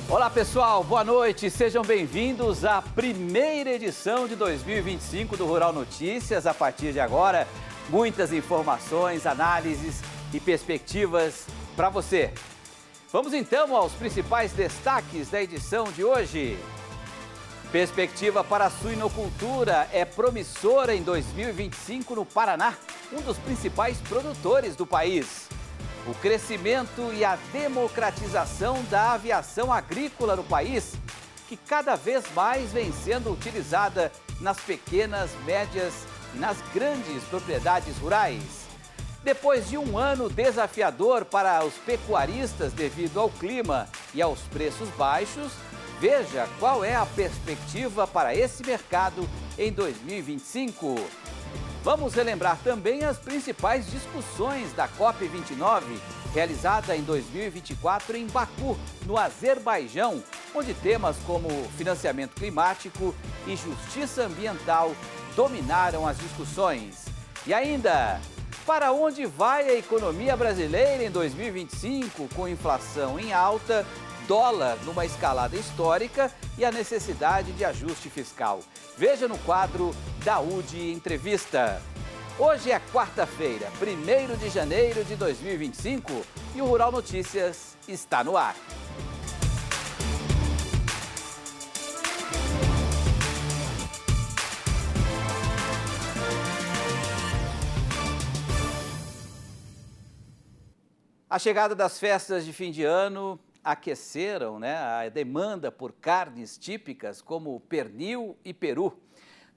Olá pessoal, boa noite, sejam bem-vindos à primeira edição de 2025 do Rural Notícias. A partir de agora, muitas informações, análises e perspectivas para você. Vamos então aos principais destaques da edição de hoje. Perspectiva para a suinocultura é promissora em 2025 no Paraná, um dos principais produtores do país. O crescimento e a democratização da aviação agrícola no país, que cada vez mais vem sendo utilizada nas pequenas, médias e nas grandes propriedades rurais. Depois de um ano desafiador para os pecuaristas devido ao clima e aos preços baixos, veja qual é a perspectiva para esse mercado em 2025. Vamos relembrar também as principais discussões da COP29, realizada em 2024 em Baku, no Azerbaijão, onde temas como financiamento climático e justiça ambiental dominaram as discussões. E ainda, para onde vai a economia brasileira em 2025, com inflação em alta, dólar numa escalada histórica e a necessidade de ajuste fiscal? Veja no quadro da UD Entrevista. Hoje é quarta-feira, 1º de janeiro de 2025 e o Rural Notícias está no ar. A chegada das festas de fim de ano aqueceram, a demanda por carnes típicas como pernil e peru.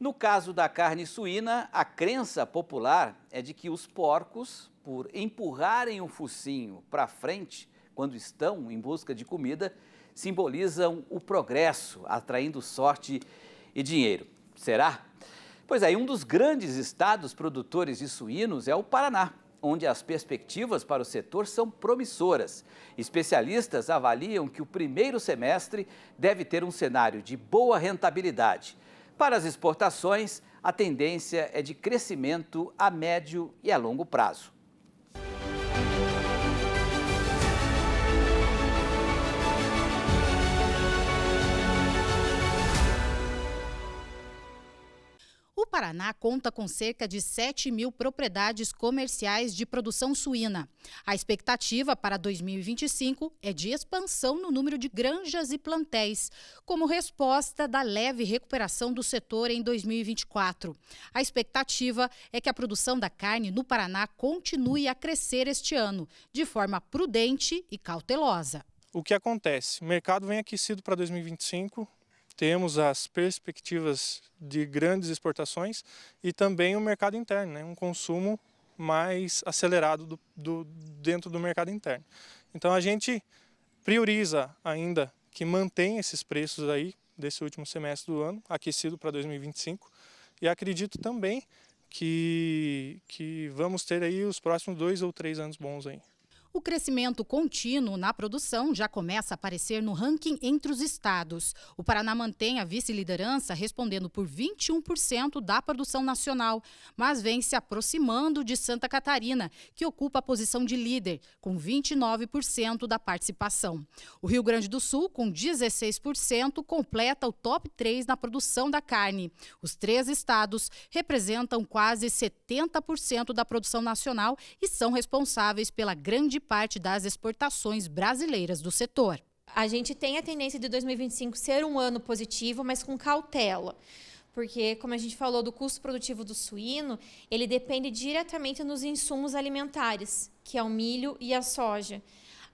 No caso da carne suína, a crença popular é de que os porcos, por empurrarem o focinho para frente quando estão em busca de comida, simbolizam o progresso, atraindo sorte e dinheiro. Será? Pois é, um dos grandes estados produtores de suínos é o Paraná, onde as perspectivas para o setor são promissoras. Especialistas avaliam que o primeiro semestre deve ter um cenário de boa rentabilidade. Para as exportações, a tendência é de crescimento a médio e a longo prazo. O Paraná conta com cerca de 7.000 propriedades comerciais de produção suína. A expectativa para 2025 é de expansão no número de granjas e plantéis, como resposta da leve recuperação do setor em 2024. A expectativa é que a produção da carne no Paraná continue a crescer este ano, de forma prudente e cautelosa. O que acontece? O mercado vem aquecido para 2025. Temos as perspectivas de grandes exportações e também o mercado interno, um consumo mais acelerado dentro do mercado interno. Então a gente prioriza ainda que mantenha esses preços aí desse último semestre do ano, aquecido para 2025, e acredito também que vamos ter aí os próximos 2 ou 3 anos bons aí. O crescimento contínuo na produção já começa a aparecer no ranking entre os estados. O Paraná mantém a vice-liderança, respondendo por 21% da produção nacional, mas vem se aproximando de Santa Catarina, que ocupa a posição de líder, com 29% da participação. O Rio Grande do Sul, com 16%, completa o top 3 na produção da carne. Os 3 estados representam quase 70% da produção nacional e são responsáveis pela grande parte das exportações brasileiras do setor. A gente tem a tendência de 2025 ser um ano positivo, mas com cautela. Porque, como a gente falou do custo produtivo do suíno, ele depende diretamente nos insumos alimentares, que é o milho e a soja.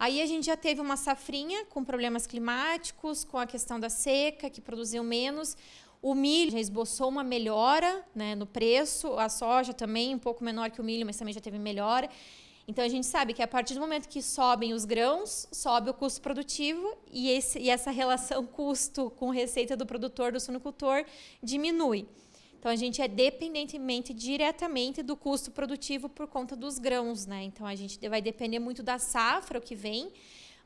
Aí a gente já teve uma safrinha com problemas climáticos, com a questão da seca, que produziu menos. O milho já esboçou uma melhora, no preço, a soja também um pouco menor que o milho, mas também já teve melhora. Então, a gente sabe que a partir do momento que sobem os grãos, sobe o custo produtivo e essa relação custo com receita do produtor, do suinocultor, diminui. Então, a gente é dependentemente diretamente do custo produtivo por conta dos grãos, Então, a gente vai depender muito da safra, o que vem,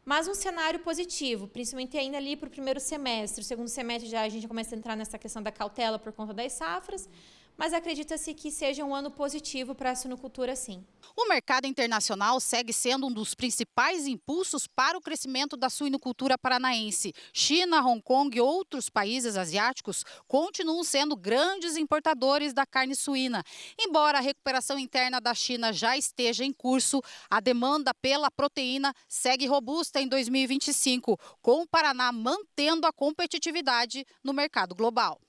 mas um cenário positivo, principalmente ainda ali para o primeiro semestre. O segundo semestre a gente já começa a entrar nessa questão da cautela por conta das safras, mas acredita-se que seja um ano positivo para a suinocultura, sim. O mercado internacional segue sendo um dos principais impulsos para o crescimento da suinocultura paranaense. China, Hong Kong e outros países asiáticos continuam sendo grandes importadores da carne suína. Embora a recuperação interna da China já esteja em curso, a demanda pela proteína segue robusta em 2025, com o Paraná mantendo a competitividade no mercado global.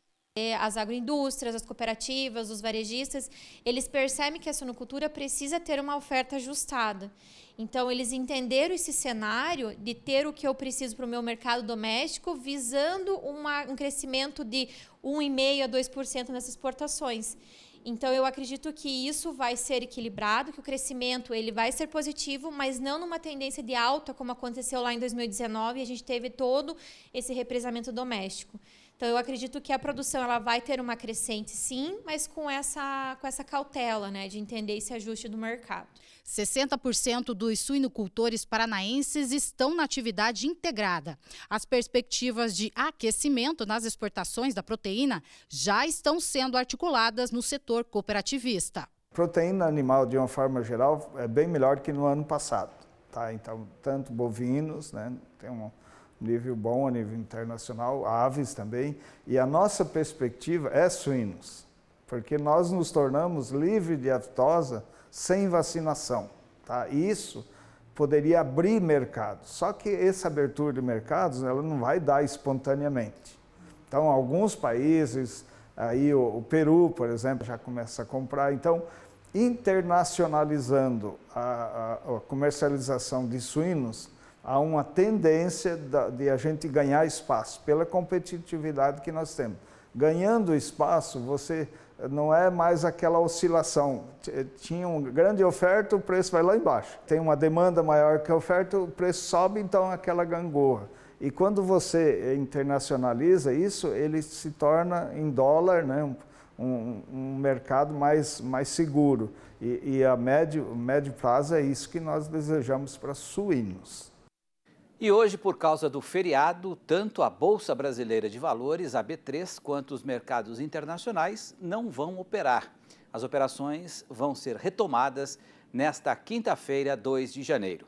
As agroindústrias, as cooperativas, os varejistas, eles percebem que a suinocultura precisa ter uma oferta ajustada. Então, eles entenderam esse cenário de ter o que eu preciso para o meu mercado doméstico, visando um crescimento de 1,5% a 2% nas exportações. Então, eu acredito que isso vai ser equilibrado, que o crescimento ele vai ser positivo, mas não numa tendência de alta, como aconteceu lá em 2019, e a gente teve todo esse represamento doméstico. Então, eu acredito que a produção ela vai ter uma crescente, sim, mas com essa cautela, né, de entender esse ajuste do mercado. 60% dos suinocultores paranaenses estão na atividade integrada. As perspectivas de aquecimento nas exportações da proteína já estão sendo articuladas no setor cooperativista. Proteína animal, de uma forma geral, é bem melhor que no ano passado. Tá? Então, tanto bovinos, né, tem um nível bom a nível internacional, aves também, e a nossa perspectiva é suínos, porque nós nos tornamos livres de aftosa sem vacinação. Tá? E isso poderia abrir mercado, só que essa abertura de mercados ela não vai dar espontaneamente. Então, alguns países, aí o Peru, por exemplo, já começa a comprar. Então, internacionalizando a comercialização de suínos, há uma tendência de a gente ganhar espaço pela competitividade que nós temos. Ganhando espaço, você não é mais aquela oscilação. Tinha uma grande oferta, o preço vai lá embaixo. Tem uma demanda maior que a oferta, o preço sobe, então aquela gangorra. E quando você internacionaliza isso, ele se torna em dólar, né, um mercado mais seguro. E a médio prazo é isso que nós desejamos para suínos. E hoje, por causa do feriado, tanto a Bolsa Brasileira de Valores, a B3, quanto os mercados internacionais não vão operar. As operações vão ser retomadas nesta quinta-feira, 2 de janeiro.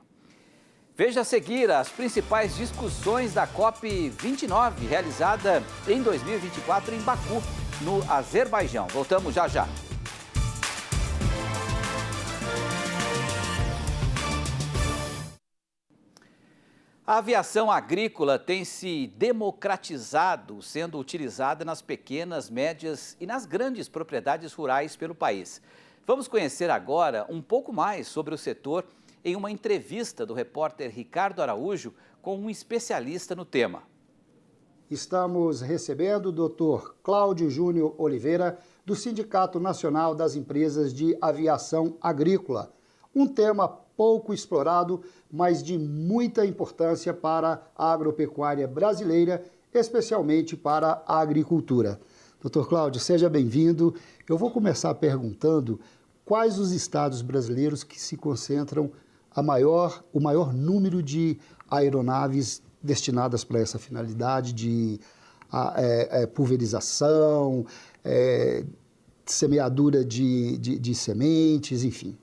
Veja a seguir as principais discussões da COP29, realizada em 2024 em Baku, no Azerbaijão. Voltamos já já. A aviação agrícola tem se democratizado, sendo utilizada nas pequenas, médias e nas grandes propriedades rurais pelo país. Vamos conhecer agora um pouco mais sobre o setor em uma entrevista do repórter Ricardo Araújo com um especialista no tema. Estamos recebendo o Dr. Cláudio Júnior Oliveira, do Sindicato Nacional das Empresas de Aviação Agrícola. Um tema pouco explorado, mas de muita importância para a agropecuária brasileira, especialmente para a agricultura. Dr. Cláudio, seja bem-vindo. Eu vou começar perguntando quais os estados brasileiros que se concentram o maior número de aeronaves destinadas para essa finalidade de pulverização, semeadura de sementes, enfim.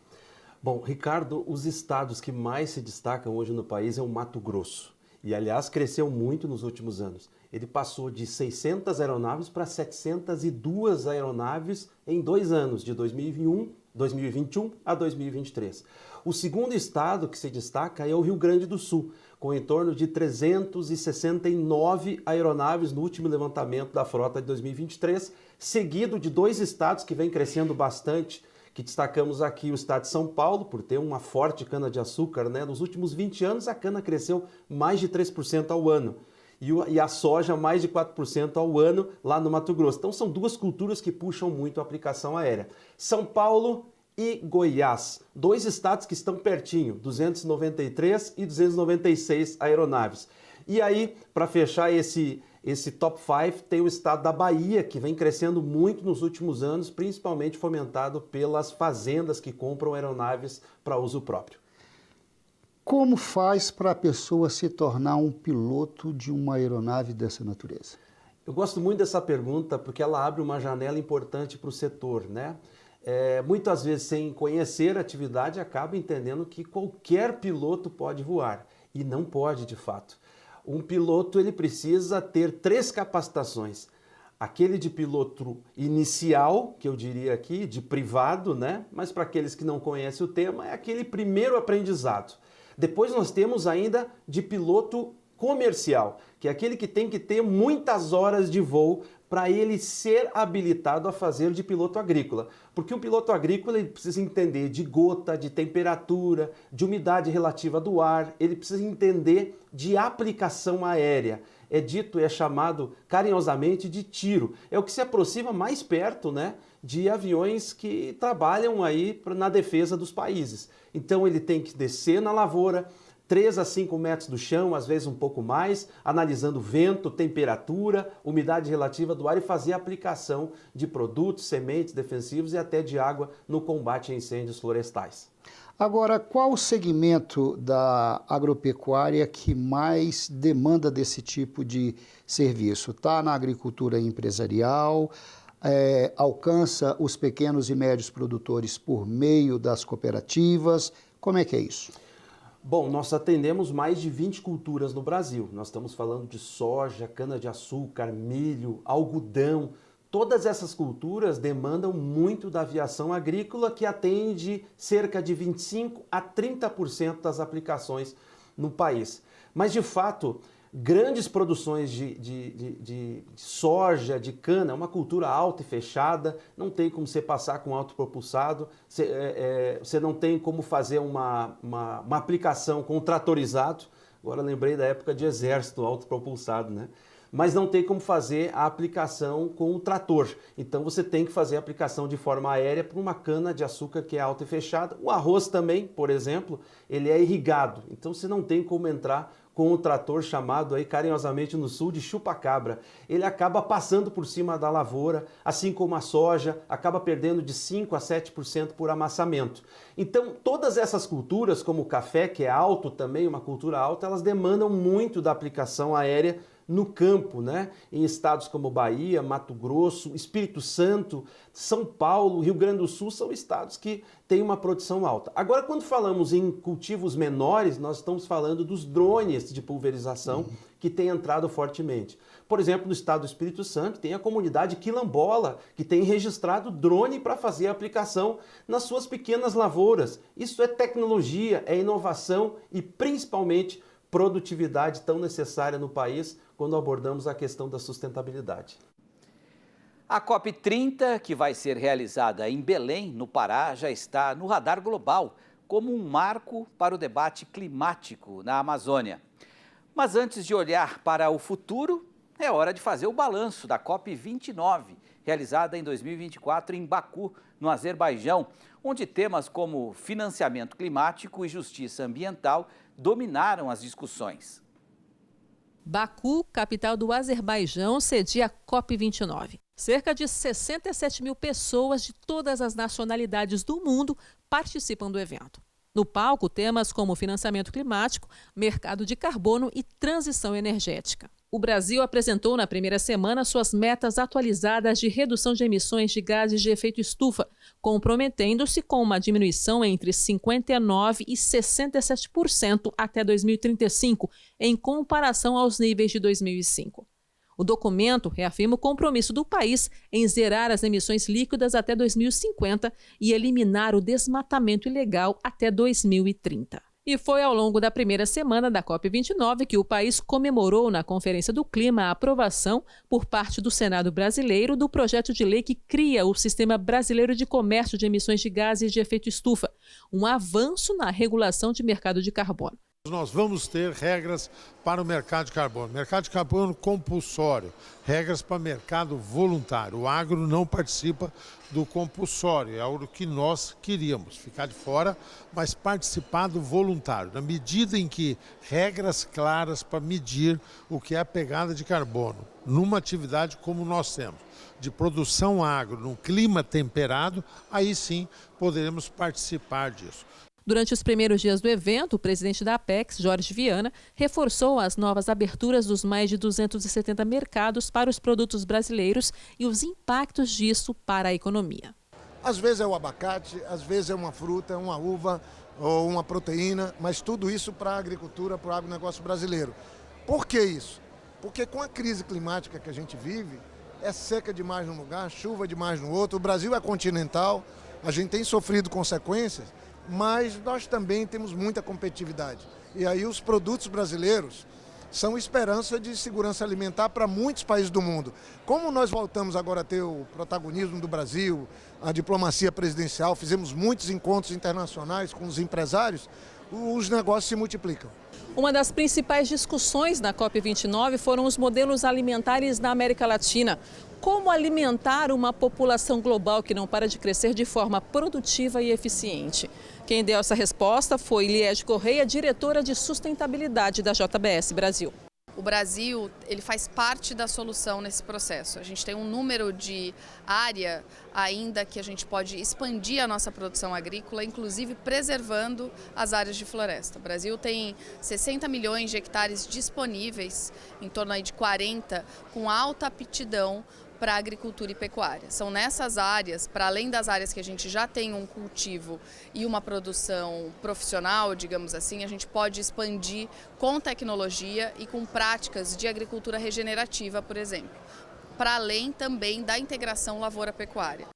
Bom, Ricardo, os estados que mais se destacam hoje no país é o Mato Grosso. E, aliás, cresceu muito nos últimos anos. Ele passou de 600 aeronaves para 702 aeronaves em 2 anos, de 2021 a 2023. O segundo estado que se destaca é o Rio Grande do Sul, com em torno de 369 aeronaves no último levantamento da frota de 2023, seguido de 2 estados que vêm crescendo bastante, que destacamos aqui o estado de São Paulo, por ter uma forte cana-de-açúcar, né? Nos últimos 20 anos a cana cresceu mais de 3% ao ano e a soja mais de 4% ao ano lá no Mato Grosso. Então são 2 culturas que puxam muito a aplicação aérea. São Paulo e Goiás, 2 estados que estão pertinho, 293 e 296 aeronaves. E aí, para fechar esse top 5, tem o estado da Bahia, que vem crescendo muito nos últimos anos, principalmente fomentado pelas fazendas que compram aeronaves para uso próprio. Como faz para a pessoa se tornar um piloto de uma aeronave dessa natureza? Eu gosto muito dessa pergunta porque ela abre uma janela importante para o setor, né? Muitas vezes, sem conhecer a atividade, acaba entendendo que qualquer piloto pode voar. E não pode, de fato. Um piloto ele precisa ter 3 capacitações. Aquele de piloto inicial, que eu diria aqui, de privado, né? Mas para aqueles que não conhecem o tema, é aquele primeiro aprendizado. Depois nós temos ainda de piloto comercial, que é aquele que tem que ter muitas horas de voo para ele ser habilitado a fazer de piloto agrícola. Porque o piloto agrícola ele precisa entender de gota, de temperatura, de umidade relativa do ar, ele precisa entender de aplicação aérea. É chamado carinhosamente de tiro. É o que se aproxima mais perto, né, de aviões que trabalham aí na defesa dos países. Então ele tem que descer na lavoura, 3 a 5 metros do chão, às vezes um pouco mais, analisando vento, temperatura, umidade relativa do ar e fazer a aplicação de produtos, sementes defensivos e até de água no combate a incêndios florestais. Agora, qual o segmento da agropecuária que mais demanda desse tipo de serviço? Está na agricultura empresarial, alcança os pequenos e médios produtores por meio das cooperativas? Como é que é isso? Bom, nós atendemos mais de 20 culturas no Brasil. Nós estamos falando de soja, cana-de-açúcar, milho, algodão. Todas essas culturas demandam muito da aviação agrícola, que atende cerca de 25% a 30% das aplicações no país. Mas, de fato, grandes produções de soja, de cana, é uma cultura alta e fechada, não tem como você passar com autopropulsado, você não tem como fazer uma aplicação com tratorizado. Agora lembrei da época de exército autopropulsado, né? Mas não tem como fazer a aplicação com o trator. Então você tem que fazer a aplicação de forma aérea para uma cana de açúcar que é alta e fechada. O arroz também, por exemplo, ele é irrigado. Então você não tem como entrar com o trator chamado aí carinhosamente no sul de chupa-cabra. Ele acaba passando por cima da lavoura, assim como a soja, acaba perdendo de 5% a 7% por amassamento. Então todas essas culturas, como o café, que é alto também, uma cultura alta, elas demandam muito da aplicação aérea no campo, né? Em estados como Bahia, Mato Grosso, Espírito Santo, São Paulo, Rio Grande do Sul, são estados que têm uma produção alta. Agora, quando falamos em cultivos menores, nós estamos falando dos drones de pulverização que têm entrado fortemente. Por exemplo, no estado do Espírito Santo, tem a comunidade quilombola, que tem registrado drone para fazer a aplicação nas suas pequenas lavouras. Isso é tecnologia, é inovação e, principalmente, produtividade tão necessária no país quando abordamos a questão da sustentabilidade. A COP30, que vai ser realizada em Belém, no Pará, já está no radar global como um marco para o debate climático na Amazônia. Mas antes de olhar para o futuro, é hora de fazer o balanço da COP29, realizada em 2024 em Baku, no Azerbaijão, onde temas como financiamento climático e justiça ambiental dominaram as discussões. Baku, capital do Azerbaijão, cedia a COP29. Cerca de 67 mil pessoas de todas as nacionalidades do mundo participam do evento. No palco, temas como financiamento climático, mercado de carbono e transição energética. O Brasil apresentou na primeira semana suas metas atualizadas de redução de emissões de gases de efeito estufa, comprometendo-se com uma diminuição entre 59% e 67% até 2035, em comparação aos níveis de 2005. O documento reafirma o compromisso do país em zerar as emissões líquidas até 2050 e eliminar o desmatamento ilegal até 2030. E foi ao longo da primeira semana da COP29 que o país comemorou na Conferência do Clima a aprovação, por parte do Senado brasileiro, do projeto de lei que cria o Sistema Brasileiro de Comércio de Emissões de Gases de Efeito Estufa, um avanço na regulação de mercado de carbono. Nós vamos ter regras para o mercado de carbono. Mercado de carbono compulsório, regras para mercado voluntário. O agro não participa do compulsório, é algo que nós queríamos, ficar de fora, mas participar do voluntário, na medida em que regras claras para medir o que é a pegada de carbono, numa atividade como nós temos, de produção agro, num clima temperado, aí sim poderemos participar disso. Durante os primeiros dias do evento, o presidente da Apex, Jorge Viana, reforçou as novas aberturas dos mais de 270 mercados para os produtos brasileiros e os impactos disso para a economia. Às vezes é o abacate, às vezes é uma fruta, uma uva ou uma proteína, mas tudo isso para a agricultura, para o agronegócio brasileiro. Por que isso? Porque com a crise climática que a gente vive, é seca demais num lugar, chuva demais no outro, o Brasil é continental, a gente tem sofrido consequências, mas nós também temos muita competitividade. E aí os produtos brasileiros são esperança de segurança alimentar para muitos países do mundo. Como nós voltamos agora a ter o protagonismo do Brasil, a diplomacia presidencial, fizemos muitos encontros internacionais com os empresários, os negócios se multiplicam. Uma das principais discussões na COP29 foram os modelos alimentares na América Latina. Como alimentar uma população global que não para de crescer de forma produtiva e eficiente? Quem deu essa resposta foi Liege Correia, diretora de sustentabilidade da JBS Brasil. O Brasil, ele faz parte da solução nesse processo. A gente tem um número de área ainda que a gente pode expandir a nossa produção agrícola, inclusive preservando as áreas de floresta. O Brasil tem 60 milhões de hectares disponíveis, em torno aí de 40, com alta aptidão para a agricultura e pecuária. São nessas áreas, para além das áreas que a gente já tem um cultivo e uma produção profissional, digamos assim, a gente pode expandir com tecnologia e com práticas de agricultura regenerativa, por exemplo, para além também da integração lavoura-pecuária.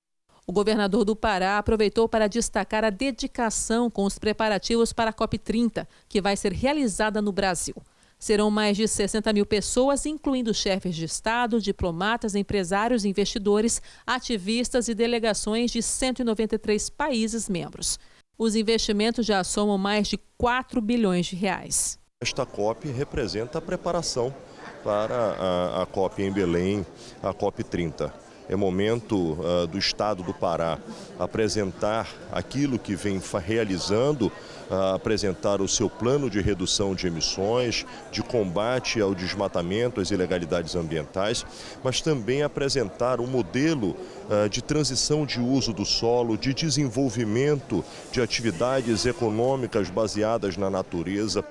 O governador do Pará aproveitou para destacar a dedicação com os preparativos para a COP30, que vai ser realizada no Brasil. Serão mais de 60 mil pessoas, incluindo chefes de Estado, diplomatas, empresários, investidores, ativistas e delegações de 193 países membros. Os investimentos já somam mais de 4 bilhões de reais. Esta COP representa a preparação para a COP em Belém, a COP30. É momento do Estado do Pará apresentar aquilo que vem realizando, apresentar o seu plano de redução de emissões, de combate ao desmatamento, às ilegalidades ambientais, mas também apresentar um modelo de transição de uso do solo, de desenvolvimento de atividades econômicas baseadas na natureza.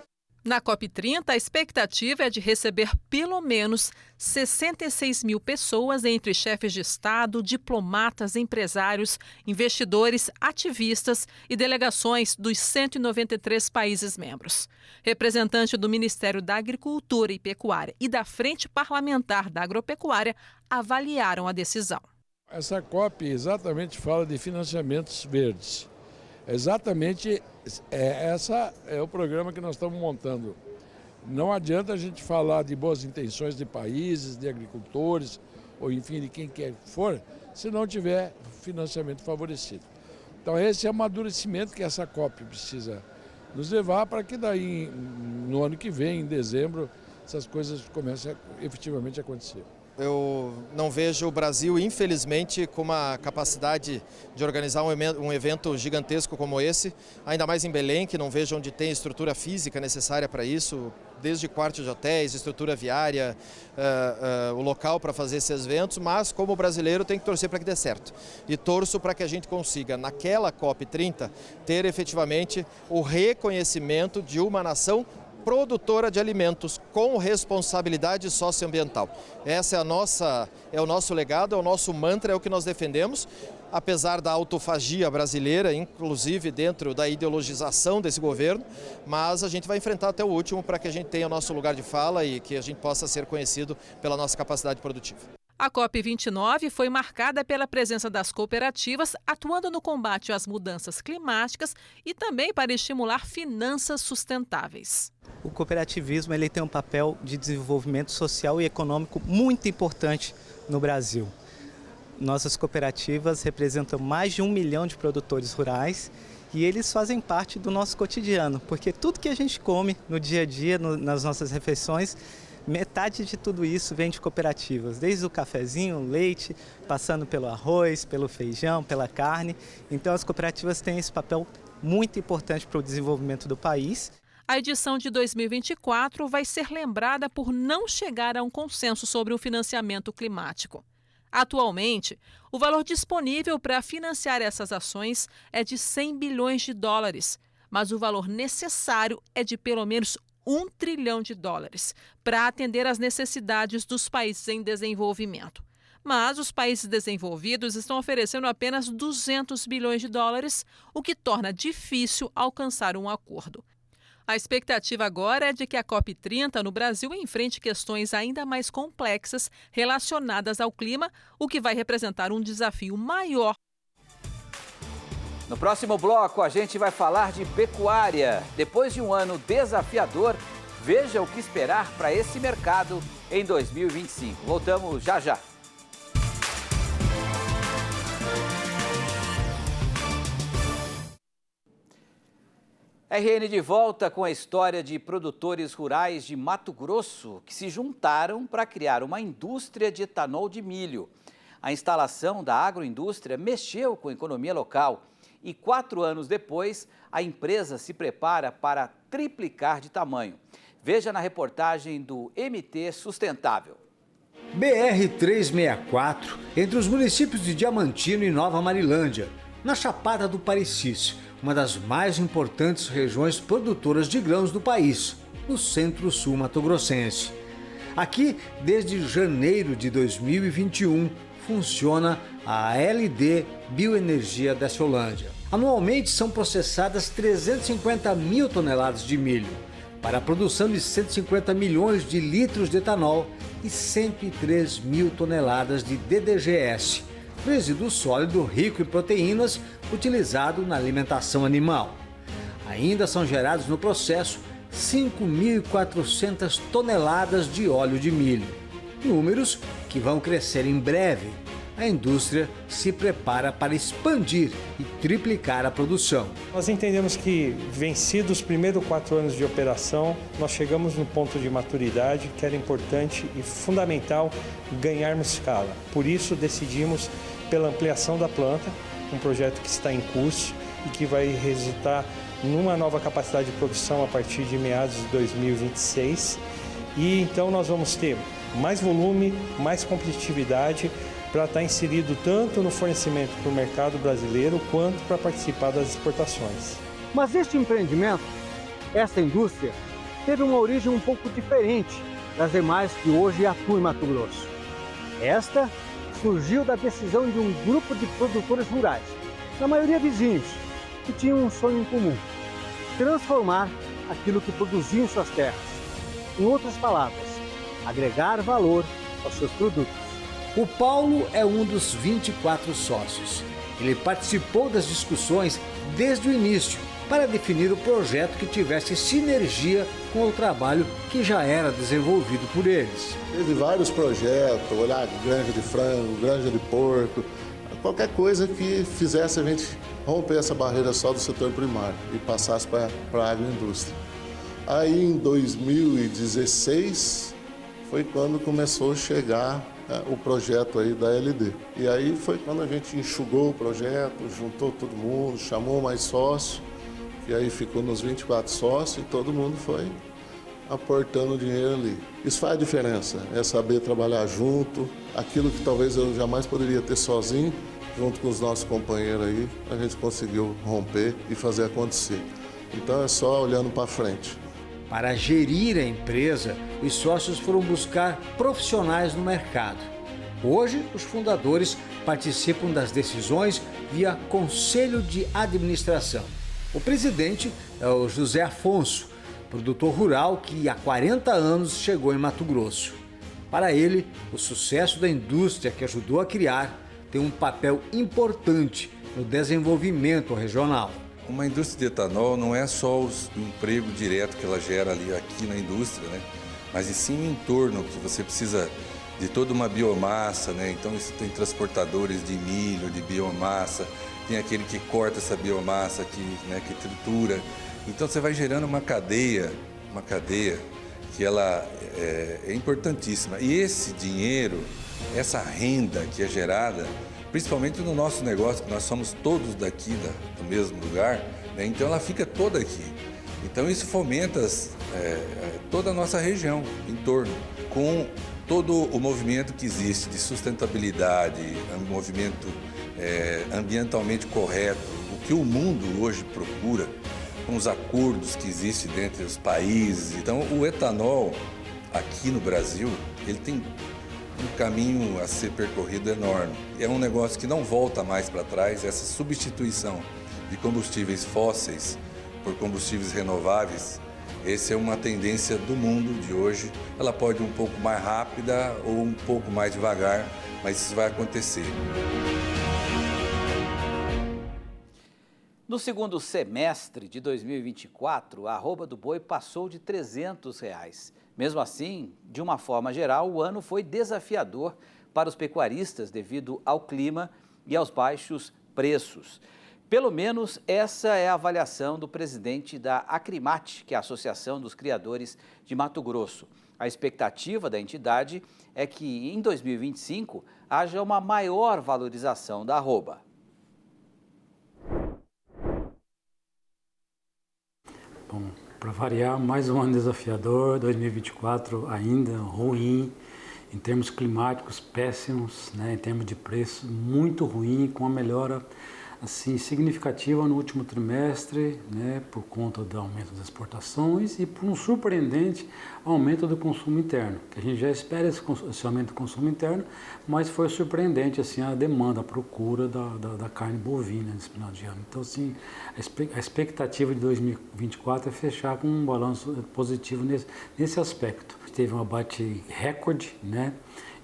Na COP30, a expectativa é de receber pelo menos 66 mil pessoas, entre chefes de Estado, diplomatas, empresários, investidores, ativistas e delegações dos 193 países membros. Representantes do Ministério da Agricultura e Pecuária e da Frente Parlamentar da Agropecuária avaliaram a decisão. Essa COP exatamente fala de financiamentos verdes. Exatamente, essa é o programa que nós estamos montando. Não adianta a gente falar de boas intenções de países, de agricultores, ou enfim, de quem quer que for, se não tiver financiamento favorecido. Então esse é o amadurecimento que essa COP precisa nos levar para que daí, no ano que vem, em dezembro, essas coisas comecem efetivamente a acontecer. Eu não vejo o Brasil, infelizmente, com uma capacidade de organizar um evento gigantesco como esse, ainda mais em Belém, que não vejo onde tem estrutura física necessária para isso, desde quartos de hotéis, estrutura viária, o local para fazer esses eventos, mas como brasileiro tem que torcer para que dê certo. E torço para que a gente consiga, naquela COP30, ter efetivamente o reconhecimento de uma nação produtora de alimentos com responsabilidade socioambiental. Essa é o nosso legado, é o nosso mantra, é o que nós defendemos, apesar da autofagia brasileira, inclusive dentro da ideologização desse governo, mas a gente vai enfrentar até o último para que a gente tenha o nosso lugar de fala e que a gente possa ser conhecido pela nossa capacidade produtiva. A COP29 foi marcada pela presença das cooperativas atuando no combate às mudanças climáticas e também para estimular finanças sustentáveis. O cooperativismo ele tem um papel de desenvolvimento social e econômico muito importante no Brasil. Nossas cooperativas representam mais de 1 milhão de produtores rurais e eles fazem parte do nosso cotidiano, porque tudo que a gente come no dia a dia, nas nossas refeições, metade de tudo isso vem de cooperativas, desde o cafezinho, o leite, passando pelo arroz, pelo feijão, pela carne. Então as cooperativas têm esse papel muito importante para o desenvolvimento do país. A edição de 2024 vai ser lembrada por não chegar a um consenso sobre o financiamento climático. Atualmente, o valor disponível para financiar essas ações é de 100 bilhões de dólares. mas o valor necessário é de pelo menos US$ 1 trilhão para atender às necessidades dos países em desenvolvimento. Mas os países desenvolvidos estão oferecendo apenas US$ 200 bilhões, o que torna difícil alcançar um acordo. A expectativa agora é de que a COP30 no Brasil enfrente questões ainda mais complexas relacionadas ao clima, o que vai representar um desafio maior. No próximo bloco, a gente vai falar de pecuária. Depois de um ano desafiador, veja o que esperar para esse mercado em 2025. Voltamos já já. RN de volta com a história de produtores rurais de Mato Grosso que se juntaram para criar uma indústria de etanol de milho. A instalação da agroindústria mexeu com a economia local e 4 anos depois, a empresa se prepara para triplicar de tamanho. Veja na reportagem do MT Sustentável. BR-364, entre os municípios de Diamantino e Nova Marilândia, na Chapada do Parecis, uma das mais importantes regiões produtoras de grãos do país, no centro-sul mato-grossense. Aqui, desde janeiro de 2021, funciona a LD Bioenergia da Ciolândia. Anualmente são processadas 350 mil toneladas de milho, para a produção de 150 milhões de litros de etanol e 103 mil toneladas de DDGS, resíduo sólido rico em proteínas utilizado na alimentação animal. Ainda são gerados no processo 5.400 toneladas de óleo de milho, números que vão crescer em breve. A indústria se prepara para expandir e triplicar a produção. Nós entendemos que, vencidos os primeiros 4 anos de operação, nós chegamos no ponto de maturidade que era importante e fundamental ganharmos escala. Por isso, decidimos pela ampliação da planta, um projeto que está em curso e que vai resultar numa nova capacidade de produção a partir de meados de 2026. E então nós vamos ter mais volume, mais competitividade, para estar inserido tanto no fornecimento para o mercado brasileiro quanto para participar das exportações. Mas este empreendimento, esta indústria, teve uma origem um pouco diferente das demais que hoje atuam em Mato Grosso. Esta surgiu da decisão de um grupo de produtores rurais, na maioria vizinhos, que tinham um sonho em comum: transformar aquilo que produziam em suas terras. Em outras palavras, agregar valor aos seus produtos. O Paulo é um dos 24 sócios. Ele participou das discussões desde o início para definir o projeto que tivesse sinergia com o trabalho que já era desenvolvido por eles. Teve vários projetos, olhar granja de frango, granja de porco, qualquer coisa que fizesse a gente romper essa barreira só do setor primário e passasse para a agroindústria. Aí em 2016 foi quando começou a chegar o projeto aí da LD. E aí foi quando a gente enxugou o projeto, juntou todo mundo, chamou mais sócio, e aí ficou nos 24 sócios e todo mundo foi aportando dinheiro ali. Isso faz a diferença, é saber trabalhar junto, aquilo que talvez eu jamais poderia ter sozinho, junto com os nossos companheiros aí, a gente conseguiu romper e fazer acontecer. Então é só olhando para frente. Para gerir a empresa, os sócios foram buscar profissionais no mercado. Hoje, os fundadores participam das decisões via Conselho de Administração. O presidente é o José Afonso, produtor rural que há 40 anos chegou em Mato Grosso. Para ele, o sucesso da indústria que ajudou a criar tem um papel importante no desenvolvimento regional. Uma indústria de etanol não é só o emprego direto que ela gera ali aqui na indústria, né? Mas e sim o entorno, que você precisa de toda uma biomassa, né? Então isso tem transportadores de milho, de biomassa, tem aquele que corta essa biomassa, que tritura. Então você vai gerando uma cadeia que ela é importantíssima. E esse dinheiro, essa renda que é gerada, principalmente no nosso negócio, que nós somos todos daqui do mesmo lugar, né? Então ela fica toda aqui. Então isso fomenta toda a nossa região, em torno, com todo o movimento que existe de sustentabilidade, um movimento ambientalmente correto, o que o mundo hoje procura, com os acordos que existem entre os países. Então, o etanol aqui no Brasil, ele tem um caminho a ser percorrido enorme. É um negócio que não volta mais para trás, essa substituição de combustíveis fósseis por combustíveis renováveis. Essa é uma tendência do mundo de hoje. Ela pode ir um pouco mais rápida ou um pouco mais devagar, mas isso vai acontecer. No segundo semestre de 2024, a arroba do boi passou de R$ 300. Mesmo assim, de uma forma geral, o ano foi desafiador para os pecuaristas devido ao clima e aos baixos preços. Pelo menos essa é a avaliação do presidente da Acrimate, que é a Associação dos Criadores de Mato Grosso. A expectativa da entidade é que em 2025 haja uma maior valorização da arroba. Bom, para variar, mais um ano desafiador, 2024 ainda ruim, em termos climáticos péssimos, né, em termos de preço muito ruim, com a melhora assim, significativa no último trimestre, né, por conta do aumento das exportações e por um surpreendente aumento do consumo interno, que a gente já espera esse aumento do consumo interno, mas foi surpreendente assim, a demanda, a procura da carne bovina nesse final de ano. Então, assim, a expectativa de 2024 é fechar com um balanço positivo nesse aspecto. Teve um abate recorde, né?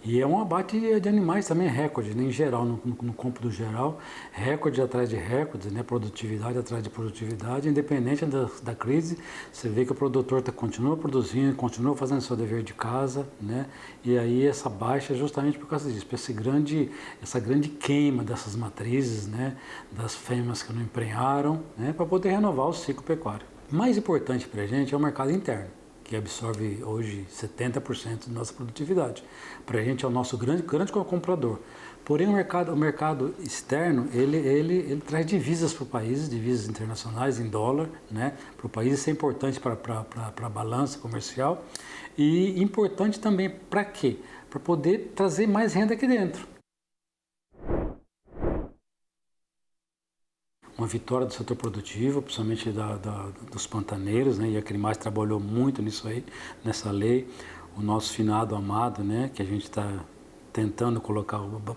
E é um abate de animais também recorde, né? Em geral, no cômputo geral, recorde atrás de recorde, né? Produtividade atrás de produtividade, independente da crise, você vê que o produtor continua produzindo, continua fazendo seu dever de casa, né? E aí essa baixa é justamente por causa disso, por essa grande queima dessas matrizes, né? Das fêmeas que não emprenharam, né? Para poder renovar o ciclo pecuário. Mais importante para a gente é o mercado interno, que absorve hoje 70% da nossa produtividade. Para a gente é o nosso grande comprador. Porém, o mercado externo, ele traz divisas para o país, divisas internacionais em dólar, né? Para o país isso é importante para a balança comercial e importante também para quê? Para poder trazer mais renda aqui dentro. Uma vitória do setor produtivo, principalmente dos pantaneiros, né? E a Acrimate trabalhou muito nisso aí, nessa lei. O nosso finado Amado, né? Que a gente está tentando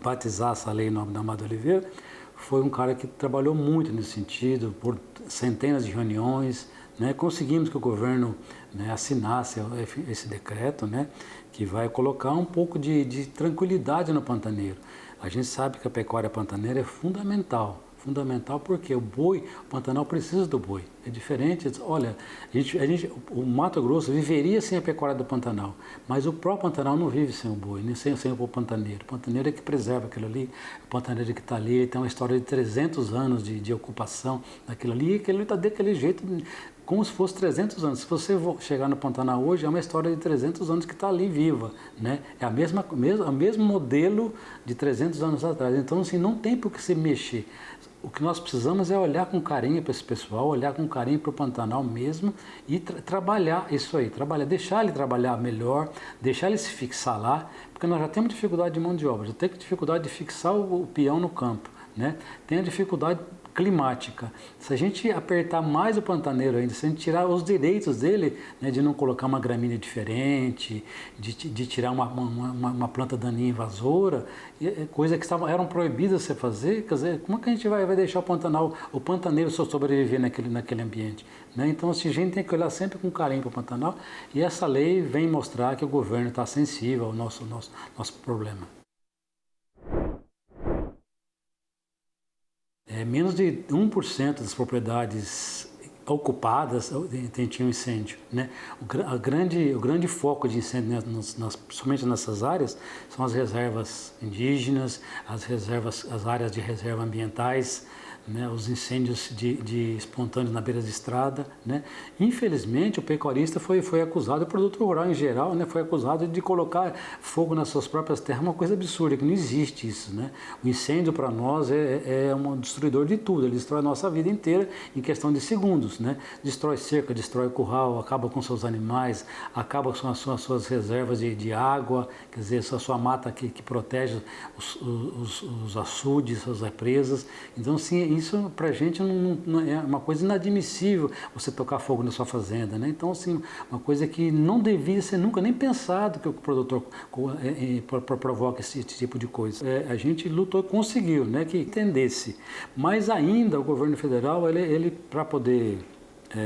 batizar essa lei em nome da Amado Oliveira, foi um cara que trabalhou muito nesse sentido, por centenas de reuniões, né? Conseguimos que o governo, né, assinasse esse decreto, né? Que vai colocar um pouco de tranquilidade no pantaneiro. A gente sabe que a pecuária pantaneira é fundamental porque o Pantanal precisa do boi. É diferente, olha, o Mato Grosso viveria sem a pecuária do Pantanal, mas o próprio Pantanal não vive sem o boi, nem sem o pantaneiro. O pantaneiro é que preserva aquilo ali, o pantaneiro que está ali, ele tem uma história de 300 anos de ocupação daquilo ali, e aquilo está daquele jeito, como se fosse 300 anos. Se você chegar no Pantanal hoje, é uma história de 300 anos que está ali viva, né? É o mesmo modelo de 300 anos atrás. Então, assim, não tem por que se mexer. O que nós precisamos é olhar com carinho para esse pessoal, olhar com carinho para o Pantanal mesmo e trabalhar isso aí, deixar ele trabalhar melhor, deixar ele se fixar lá, porque nós já temos dificuldade de mão de obra, já temos dificuldade de fixar o peão no campo, né? Tem a dificuldade climática. Se a gente apertar mais o pantaneiro ainda, se a gente tirar os direitos dele, né, de não colocar uma gramínea diferente, de tirar uma planta daninha invasora, coisa que eram proibidas de se fazer, quer dizer, como é que a gente vai deixar o pantaneiro só sobreviver naquele ambiente? Né? Então, assim, a gente tem que olhar sempre com carinho para o Pantanal e essa lei vem mostrar que o governo está sensível ao nosso problema. Menos de 1% das propriedades ocupadas tinham incêndio, né? O grande foco de incêndio, principalmente nessas áreas, são as reservas indígenas, as áreas de reserva ambientais, né, os incêndios espontâneos na beira de estrada, né? Infelizmente, o pecuarista foi acusado, o produtor rural em geral, né, foi acusado de colocar fogo nas suas próprias terras, uma coisa absurda, que não existe isso, né? O incêndio para nós é um destruidor de tudo, ele destrói a nossa vida inteira em questão de segundos, né? Destrói cerca, destrói curral, acaba com seus animais, acaba com as suas reservas de água, quer dizer, a sua mata que protege os açudes, as represas. Então, sim, isso para a gente não é uma coisa inadmissível, você tocar fogo na sua fazenda, né? Então, assim, uma coisa que não devia ser nunca nem pensado que o produtor provoca esse tipo de coisa. A gente lutou, conseguiu, né, que entendesse, mas ainda o governo federal, ele para poder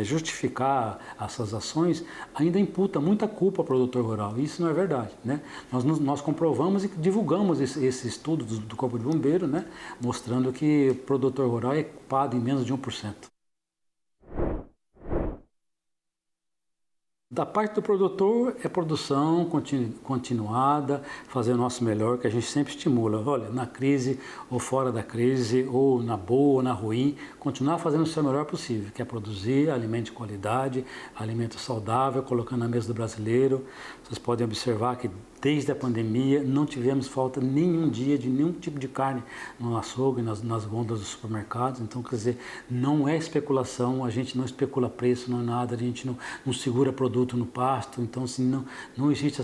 justificar essas ações, ainda imputa muita culpa ao produtor rural. Isso não é verdade, né? Nós comprovamos e divulgamos esse estudo do Corpo de Bombeiro, né? Mostrando que o produtor rural é culpado em menos de 1%. Da parte do produtor é produção continuada, fazer o nosso melhor, que a gente sempre estimula. Olha, na crise ou fora da crise, ou na boa ou na ruim, continuar fazendo o seu melhor possível, que é produzir alimento de qualidade, alimento saudável, colocando na mesa do brasileiro. Vocês podem observar que desde a pandemia não tivemos falta nenhum dia de nenhum tipo de carne no açougue, nas gôndolas dos supermercados. Então, quer dizer, não é especulação, a gente não especula preço, não é nada, a gente não segura produto no pasto. Então, assim, não existe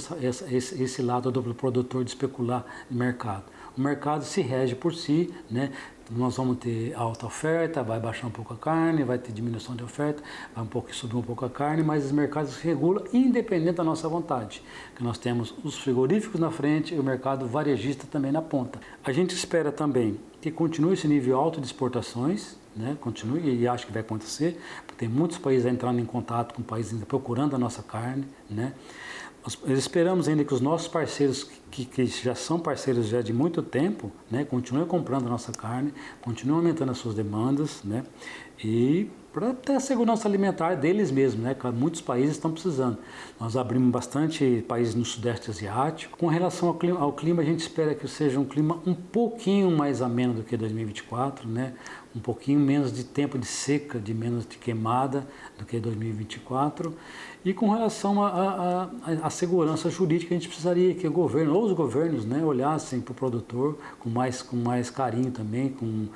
esse lado do produtor de especular no mercado. O mercado se rege por si, né? Nós vamos ter alta oferta, vai baixar um pouco a carne, vai ter diminuição de oferta, vai subir um pouco a carne, mas os mercados se regulam independente da nossa vontade. Que nós temos os frigoríficos na frente e o mercado varejista também na ponta. A gente espera também que continue esse nível alto de exportações, né? Continue, e acho que vai acontecer, porque tem muitos países entrando em contato com países ainda procurando a nossa carne, né? Nós esperamos ainda que os nossos parceiros, que já são parceiros já de muito tempo, né, continuem comprando a nossa carne, continuem aumentando as suas demandas, né, e para ter a segurança alimentar deles mesmos, né, que muitos países estão precisando. Nós abrimos bastante países no Sudeste Asiático. Com relação ao clima, a gente espera que seja um clima um pouquinho mais ameno do que 2024, né, um pouquinho menos de tempo de seca, de menos de queimada do que 2024. E com relação à segurança jurídica, a gente precisaria que o governo, ou os governos, né, olhassem para o produtor com mais carinho também, com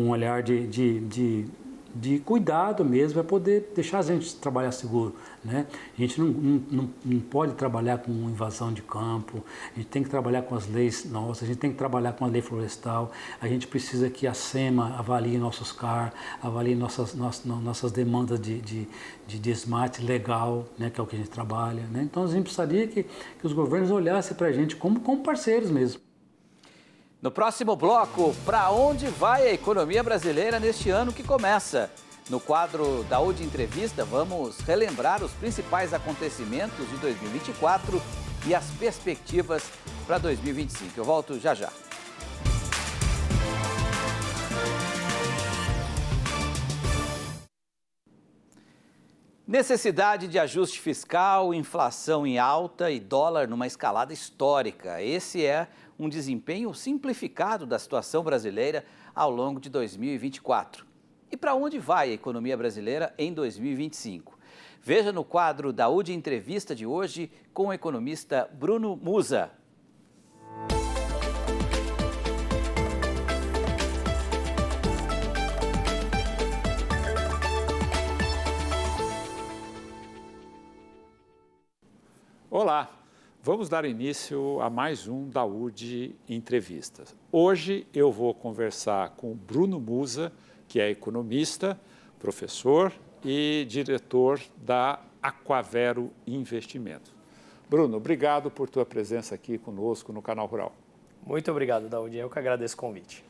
um olhar de cuidado mesmo, para poder deixar a gente trabalhar seguro, né? A gente não pode trabalhar com invasão de campo, a gente tem que trabalhar com as leis nossas, a gente tem que trabalhar com a lei florestal, a gente precisa que a SEMA avalie nossos CAR, avalie nossas demandas de desmate legal, né, que é o que a gente trabalha, né? Então a gente precisaria que os governos olhassem para a gente como parceiros mesmo. No próximo bloco, para onde vai a economia brasileira neste ano que começa? No quadro da UD Entrevista, vamos relembrar os principais acontecimentos de 2024 e as perspectivas para 2025. Eu volto já já. Necessidade de ajuste fiscal, inflação em alta e dólar numa escalada histórica. Esse é um desempenho simplificado da situação brasileira ao longo de 2024. E para onde vai a economia brasileira em 2025? Veja no quadro da UD Entrevista de hoje com o economista Bruno Musa. Olá, vamos dar início a mais um da UD Entrevistas. Hoje eu vou conversar com o Bruno Musa, que é economista, professor e diretor da Aquavero Investimentos. Bruno, obrigado por tua presença aqui conosco no Canal Rural. Muito obrigado, Daudi. Eu que agradeço o convite.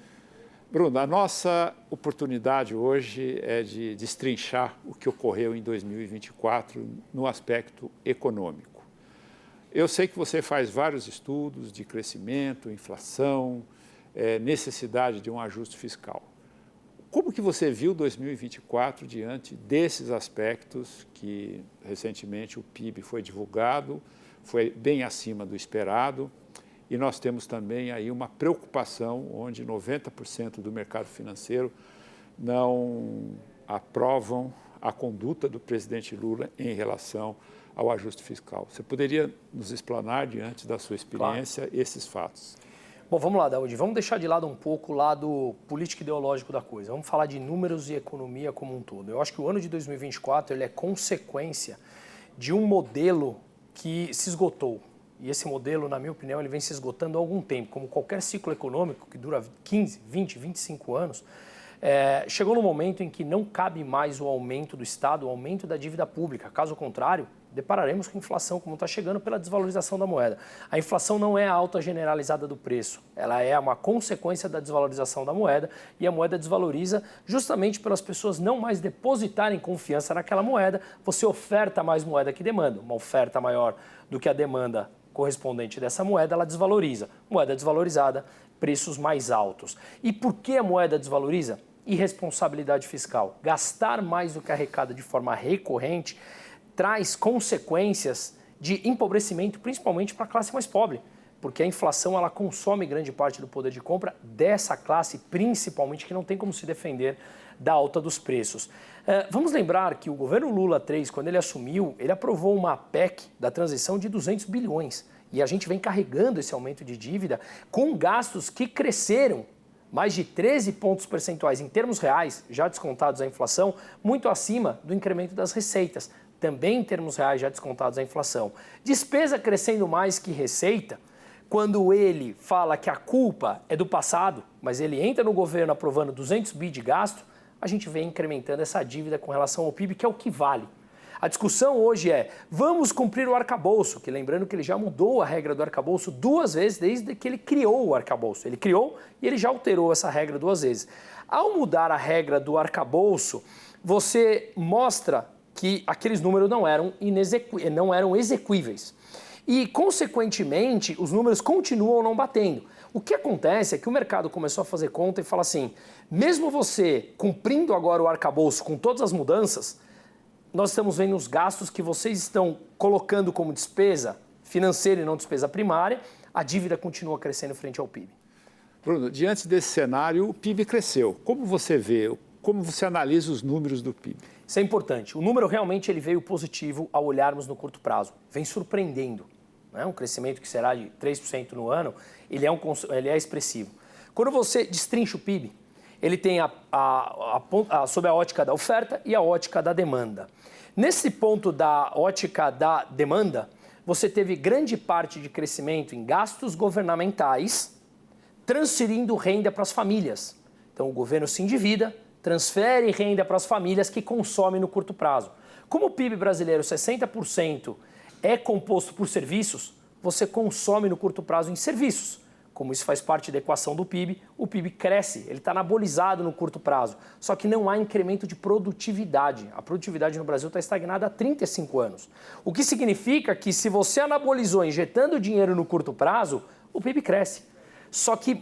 Bruno, a nossa oportunidade hoje é de destrinchar o que ocorreu em 2024 no aspecto econômico. Eu sei que você faz vários estudos de crescimento, inflação, necessidade de um ajuste fiscal. Como que você viu 2024 diante desses aspectos que recentemente o PIB foi divulgado, foi bem acima do esperado, e nós temos também aí uma preocupação onde 90% do mercado financeiro não aprovam a conduta do presidente Lula em relação ao ajuste fiscal. Você poderia nos explanar, diante da sua experiência, claro, esses fatos? Bom, vamos lá, Daudi. Vamos deixar de lado um pouco o lado político-ideológico da coisa. Vamos falar de números e economia como um todo. Eu acho que o ano de 2024 ele é consequência de um modelo que se esgotou. E esse modelo, na minha opinião, ele vem se esgotando há algum tempo. Como qualquer ciclo econômico que dura 15, 20, 25 anos, Chegou no momento em que não cabe mais o aumento do Estado, o aumento da dívida pública. Caso contrário, depararemos com inflação, como está chegando pela desvalorização da moeda. A inflação não é a alta generalizada do preço, ela é uma consequência da desvalorização da moeda, e a moeda desvaloriza justamente pelas pessoas não mais depositarem confiança naquela moeda. Você oferta mais moeda que demanda, uma oferta maior do que a demanda correspondente dessa moeda, ela desvaloriza. Moeda desvalorizada, preços mais altos. E por que a moeda desvaloriza? Irresponsabilidade fiscal. Gastar mais do que arrecada de forma recorrente traz consequências de empobrecimento, principalmente para a classe mais pobre, porque a inflação ela consome grande parte do poder de compra dessa classe, principalmente, que não tem como se defender da alta dos preços. Vamos lembrar que o governo Lula 3, quando ele assumiu, ele aprovou uma PEC da transição de 200 bilhões. E a gente vem carregando esse aumento de dívida com gastos que cresceram mais de 13 pontos percentuais em termos reais, já descontados a inflação, muito acima do incremento das receitas, também em termos reais já descontados a inflação. Despesa crescendo mais que receita, quando ele fala que a culpa é do passado, mas ele entra no governo aprovando 200 bi de gasto, a gente vem incrementando essa dívida com relação ao PIB, que é o que vale. A discussão hoje é, vamos cumprir o arcabouço, que lembrando que ele já mudou a regra do arcabouço 2 vezes desde que ele criou o arcabouço. Ele criou e ele já alterou essa regra 2 vezes. Ao mudar a regra do arcabouço, você mostra que aqueles números não eram exequíveis. E, consequentemente, os números continuam não batendo. O que acontece é que o mercado começou a fazer conta e fala assim, mesmo você cumprindo agora o arcabouço com todas as mudanças, nós estamos vendo os gastos que vocês estão colocando como despesa financeira e não despesa primária, a dívida continua crescendo frente ao PIB. Bruno, diante desse cenário, o PIB cresceu. Como você vê, como você analisa os números do PIB? Isso é importante. O número realmente ele veio positivo ao olharmos no curto prazo. Vem surpreendendo. Né? Um crescimento que será de 3% no ano, ele é expressivo. Quando você destrincha o PIB, ele tem sob a ótica da oferta e a ótica da demanda. Nesse ponto da ótica da demanda, você teve grande parte de crescimento em gastos governamentais, transferindo renda para as famílias. Então, o governo se endivida, transfere renda para as famílias que consomem no curto prazo. Como o PIB brasileiro, 60% é composto por serviços, você consome no curto prazo em serviços. Como isso faz parte da equação do PIB, o PIB cresce, ele está anabolizado no curto prazo. Só que não há incremento de produtividade. A produtividade no Brasil está estagnada há 35 anos. O que significa que se você anabolizou injetando dinheiro no curto prazo, o PIB cresce. Só que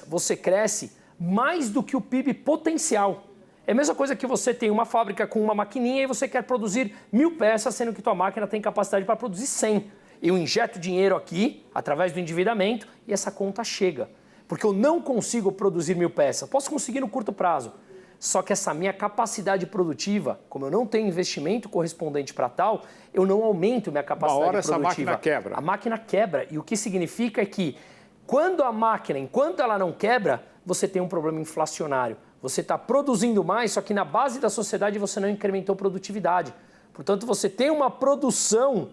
você cresce mais do que o PIB potencial. É a mesma coisa que você tem uma fábrica com uma maquininha e você quer produzir 1000 peças, sendo que tua máquina tem capacidade para produzir 100. Eu injeto dinheiro aqui, através do endividamento, e essa conta chega. Porque eu não consigo produzir 1000 peças. Posso conseguir no curto prazo. Só que essa minha capacidade produtiva, como eu não tenho investimento correspondente para tal, eu não aumento minha capacidade produtiva. Uma hora essa máquina quebra. A máquina quebra. E o que significa é que, quando a máquina, enquanto ela não quebra, você tem um problema inflacionário. Você está produzindo mais, só que na base da sociedade você não incrementou produtividade. Portanto, você tem uma produção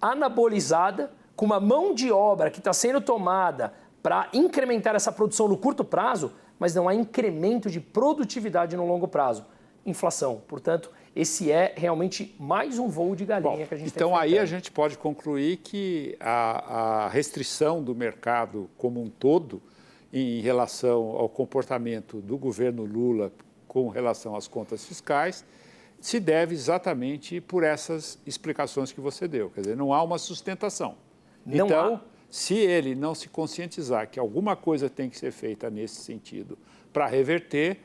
anabolizada, com uma mão de obra que está sendo tomada para incrementar essa produção no curto prazo, mas não há incremento de produtividade no longo prazo. Inflação. Portanto, esse é realmente mais um voo de galinha que a gente tem. Então, aí a gente pode concluir que a restrição do mercado como um todo, em relação ao comportamento do governo Lula com relação às contas fiscais, se deve exatamente por essas explicações que você deu. Quer dizer, não há uma sustentação. Então, se ele não se conscientizar que alguma coisa tem que ser feita nesse sentido para reverter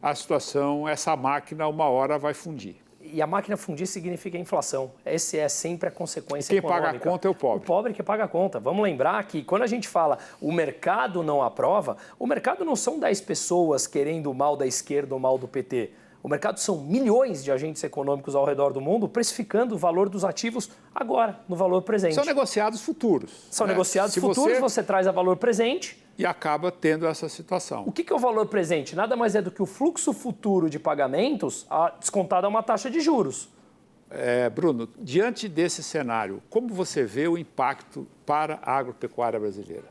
a situação, essa máquina uma hora vai fundir. E a máquina fundir significa inflação. Essa é sempre a consequência econômica. Quem paga a conta é o pobre. O pobre que paga a conta. Vamos lembrar que quando a gente fala o mercado não aprova, o mercado não são 10 pessoas querendo o mal da esquerda ou o mal do PT. O mercado são milhões de agentes econômicos ao redor do mundo precificando o valor dos ativos agora, no valor presente. São negociados futuros. São negociados futuros, você traz a valor presente. E acaba tendo essa situação. O que é o valor presente? Nada mais é do que o fluxo futuro de pagamentos descontado a uma taxa de juros. Bruno, diante desse cenário, como você vê o impacto para a agropecuária brasileira?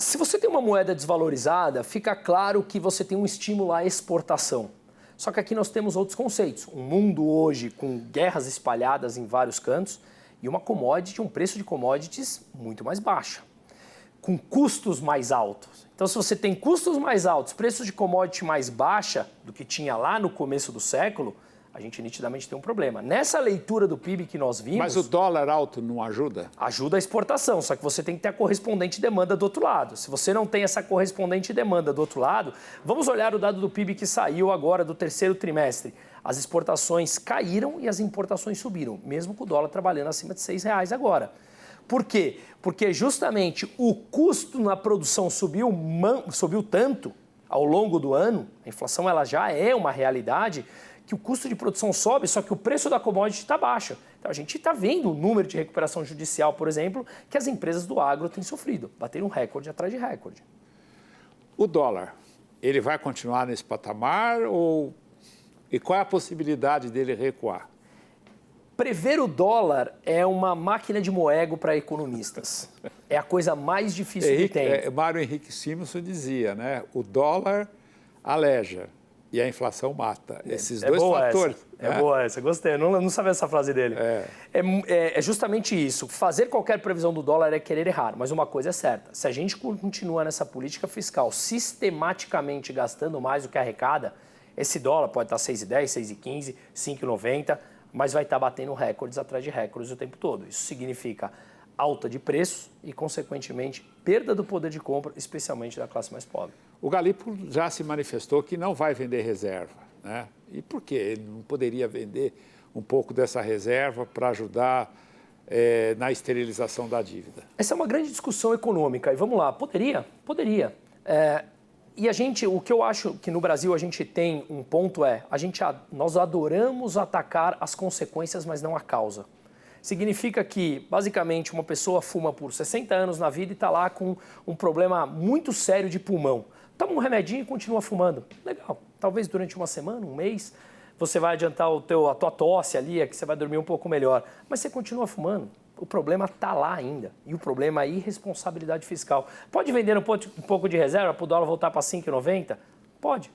Se você tem uma moeda desvalorizada, fica claro que você tem um estímulo à exportação. Só que aqui nós temos outros conceitos. Um mundo hoje com guerras espalhadas em vários cantos e uma commodity, um preço de commodities muito mais baixo, com custos mais altos. Então, se você tem custos mais altos, preços de commodity mais baixa do que tinha lá no começo do século, a gente nitidamente tem um problema. Nessa leitura do PIB que nós vimos... Mas o dólar alto não ajuda? Ajuda a exportação, só que você tem que ter a correspondente demanda do outro lado. Se você não tem essa correspondente demanda do outro lado, vamos olhar o dado do PIB que saiu agora do terceiro trimestre. As exportações caíram e as importações subiram, mesmo com o dólar trabalhando acima de R$6 agora. Por quê? Porque justamente o custo na produção subiu tanto ao longo do ano, a inflação ela já é uma realidade, que o custo de produção sobe, só que o preço da commodity está baixo. Então a gente está vendo o número de recuperação judicial, por exemplo, que as empresas do agro têm sofrido, bateram recorde atrás de recorde. O dólar, ele vai continuar nesse patamar e qual é a possibilidade dele recuar? Prever o dólar é uma máquina de moego para economistas. É a coisa mais difícil que tem. Mário Henrique Simonsen dizia, né? O dólar aleja e a inflação mata. Esses dois fatores. É boa essa, gostei. Eu não sabia essa frase dele. É justamente isso. Fazer qualquer previsão do dólar é querer errar, mas uma coisa é certa. Se a gente continua nessa política fiscal sistematicamente gastando mais do que arrecada, esse dólar pode estar 6,10, 6,15, 5,90, mas vai estar batendo recordes atrás de recordes o tempo todo. Isso significa alta de preços e, consequentemente, perda do poder de compra, especialmente da classe mais pobre. O Galípolo já se manifestou que não vai vender reserva, né? E por quê? Ele não poderia vender um pouco dessa reserva para ajudar na esterilização da dívida? Essa é uma grande discussão econômica. E vamos lá, poderia. E o que eu acho que no Brasil a gente tem um ponto nós adoramos atacar as consequências, mas não a causa. Significa que, basicamente, uma pessoa fuma por 60 anos na vida e está lá com um problema muito sério de pulmão. Toma um remedinho e continua fumando. Legal. Talvez durante uma semana, um mês, você vai adiantar a tua tosse ali, que você vai dormir um pouco melhor. Mas você continua fumando. O problema está lá ainda. E o problema é a irresponsabilidade fiscal. Pode vender um pouco de reserva para o dólar voltar para 5,90? Pode.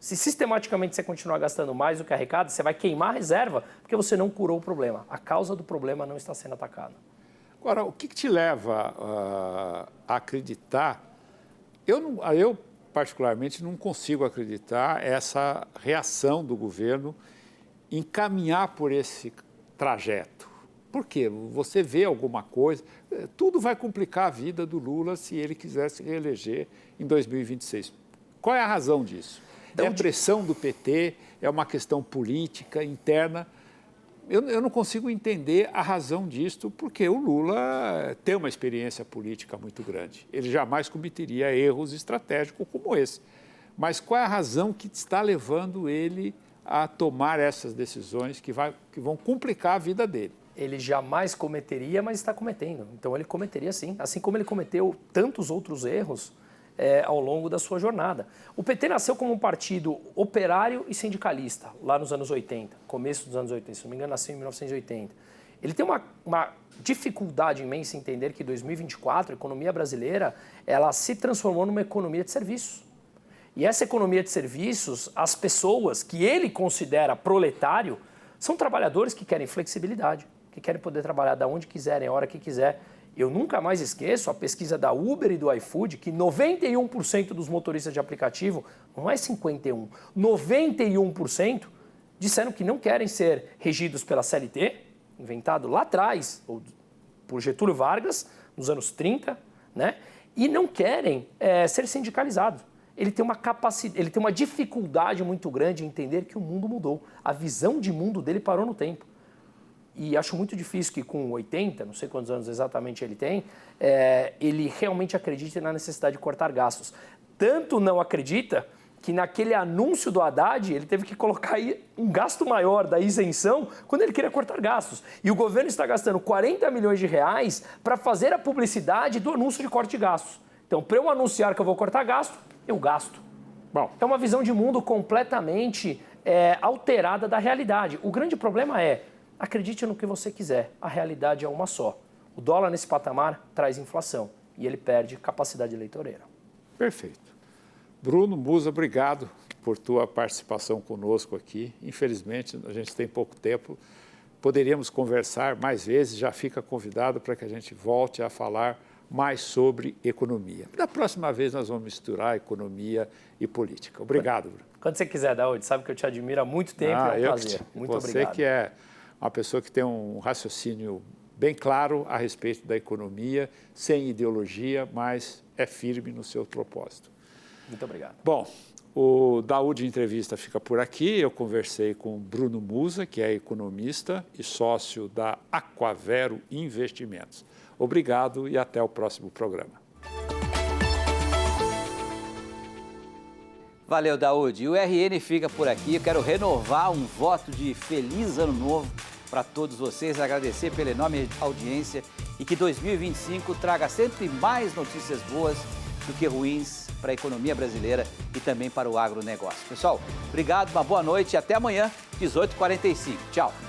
Se sistematicamente você continuar gastando mais do que arrecada, você vai queimar a reserva porque você não curou o problema. A causa do problema não está sendo atacada. Agora, o que te leva a acreditar? Eu, particularmente, não consigo acreditar essa reação do governo em caminhar por esse trajeto. Por quê? Você vê alguma coisa, tudo vai complicar a vida do Lula se ele quiser se reeleger em 2026. Qual é a razão disso? É a pressão do PT, é uma questão política, interna. Eu não consigo entender a razão disto, porque o Lula tem uma experiência política muito grande. Ele jamais cometeria erros estratégicos como esse. Mas qual é a razão que está levando ele a tomar essas decisões que vão complicar a vida dele? Ele jamais cometeria, mas está cometendo. Então ele cometeria sim, assim como ele cometeu tantos outros erros ao longo da sua jornada. O PT nasceu como um partido operário e sindicalista, lá nos anos 80, começo dos anos 80, se não me engano, nasceu em 1980. Ele tem uma dificuldade imensa em entender que em 2024 a economia brasileira ela se transformou numa economia de serviços. E essa economia de serviços, as pessoas que ele considera proletário, são trabalhadores que querem flexibilidade, que querem poder trabalhar da onde quiserem, a hora que quiser. Eu nunca mais esqueço a pesquisa da Uber e do iFood, que 91% dos motoristas de aplicativo, não é 51%, 91% disseram que não querem ser regidos pela CLT, inventado lá atrás, ou por Getúlio Vargas, nos anos 30, né? E não querem ser sindicalizados. Ele tem uma dificuldade muito grande em entender que o mundo mudou. A visão de mundo dele parou no tempo. E acho muito difícil que com 80, não sei quantos anos exatamente ele tem, ele realmente acredite na necessidade de cortar gastos. Tanto não acredita que naquele anúncio do Haddad, ele teve que colocar aí um gasto maior da isenção quando ele queria cortar gastos. E o governo está gastando 40 milhões de reais para fazer a publicidade do anúncio de corte de gastos. Então, para eu anunciar que eu vou cortar gasto, eu gasto. Bom. É uma visão de mundo completamente alterada da realidade. O grande problema acredite no que você quiser, a realidade é uma só. O dólar nesse patamar traz inflação. e ele perde capacidade eleitoreira. Perfeito. Bruno Musa, obrigado por tua participação conosco aqui. Infelizmente, a gente tem pouco tempo. Poderíamos conversar mais vezes, já fica convidado para que a gente volte a falar mais sobre economia. Da próxima vez nós vamos misturar economia e política. Obrigado, Bruno. Quando você quiser, Daúde, sabe que eu te admiro há muito tempo, é um prazer. Muito obrigado. Você que é uma pessoa que tem um raciocínio bem claro a respeito da economia, sem ideologia, mas é firme no seu propósito. Muito obrigado. Bom, o Daúde Entrevista fica por aqui. Eu conversei com Bruno Musa, que é economista e sócio da Aquavero Investimentos. Obrigado e até o próximo programa. Valeu, Daúde. E o RN fica por aqui. Eu quero renovar um voto de feliz ano novo para todos vocês, agradecer pela enorme audiência e que 2025 traga sempre mais notícias boas do que ruins para a economia brasileira e também para o agronegócio. Pessoal, obrigado, uma boa noite e até amanhã, 18h45. Tchau.